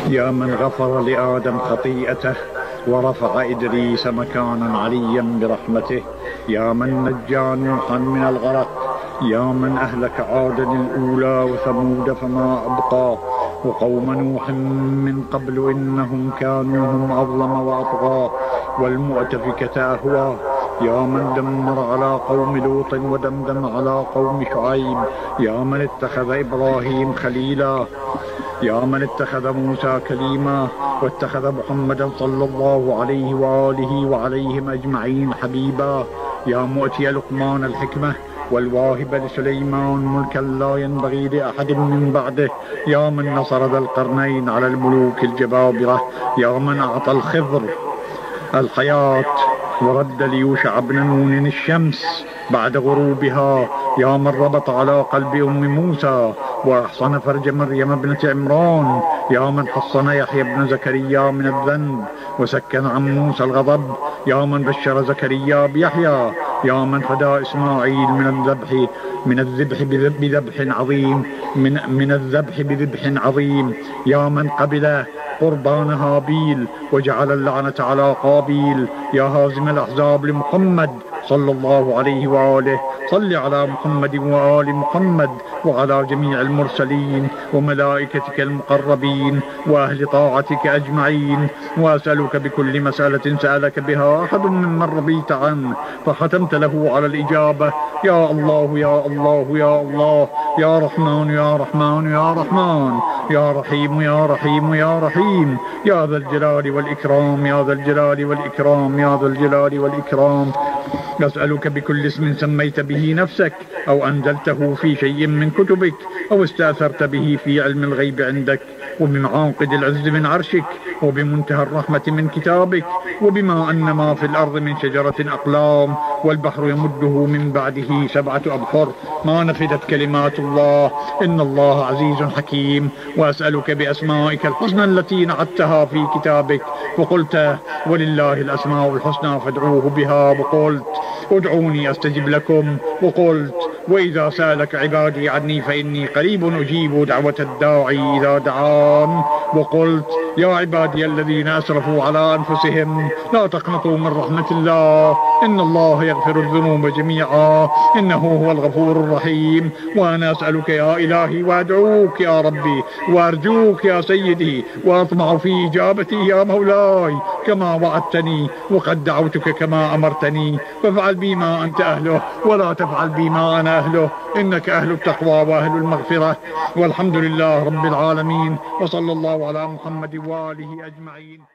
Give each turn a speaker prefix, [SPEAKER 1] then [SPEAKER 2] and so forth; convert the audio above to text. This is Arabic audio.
[SPEAKER 1] يا من غفر لآدم خطيئته ورفع إدريس مكانا عليا برحمته، يا من نجى نوحا من الغرق، يا من أهلك عادا الأولى وثمود فما أبقى، وقوم نوح من قبل إنهم كانوا هم أظلم وأطغى، والمؤتفكة أهوى، يا من دمر على قوم لوط ودمدم على قوم شعيب، يا من اتخذ إبراهيم خليلا، يا من اتخذ موسى كليما، واتخذ محمدا صلى الله عليه وآله وعليهم أجمعين حبيبا، يا مؤتي لقمان الحكمة والواهب لسليمان ملكا لا ينبغي لأحد من بعده، يا من نصر ذا القرنين على الملوك الجبابرة، يا من أعطى الخضر الحياة ورد ليوشع بن نون الشمس بعد غروبها، يا من ربط على قلب أم موسى وأحصن فرج مريم ابنة عمران، يا من حصن يحيى بن زكريا من الذنب وسكن عن موسى الغضب، يا من بشر زكريا بيحيى، يا من فدى إسماعيل من الذبح بذبح عظيم من الذبح بذبح عظيم، يا من قبل قربان هابيل وجعل اللعنة على قابيل، يا هازم الأحزاب لمحمد صلى الله عليه وآله، صل على محمد وآل محمد وعلى جميع المرسلين وملائكتك المقربين وأهل طاعتك أجمعين، وأسألك بكل مسألة سألك بها أحد ممن رضيت عنه فختمت له على الإجابة، يا الله يا الله يا الله، يا رحمن يا رحمن يا رحمن، يا رحيم يا رحيم يا رحيم، يا ذا الجلال والإكرام يا ذا الجلال والإكرام يا ذا الجلال والإكرام، أسألك بكل اسم سميت به نفسك أو أنزلته في شيء من كتبك أو استأثرت به في علم الغيب عندك وبمعاقد العز من عرشك وبمنتهى الرحمة من كتابك، وبما أن ما في الأرض من شجرة أقلام والبحر يمده من بعده 7 أبحر ما نفدت كلمات الله إن الله عزيز حكيم، وأسألك بأسمائك الحسنى التي نعتها في كتابك وقلت ولله الأسماء الحسنى فادعوه بها، وقلت ادعوني أستجب لكم، وقلت وإذا سألك عبادي عني فإني قريب أجيب دعوة الداعي إذا دعان، وقلت يا عبادي الذين أسرفوا على أنفسهم لا تقنطوا من رحمة الله إن الله يغفر الذنوب جميعا إنه هو الغفور الرحيم، وأنا أسألك يا إلهي وأدعوك يا ربي وأرجوك يا سيدي وأطمع في إجابتي يا مولاي كما وعدتني، وقد دعوتك كما أمرتني، فافعل بي ما أنت أهله ولا تفعل بي ما أنا أهله، إنك أهل التقوى وأهل المغفرة، والحمد لله رب العالمين، وصلى الله على محمد وآله أجمعين.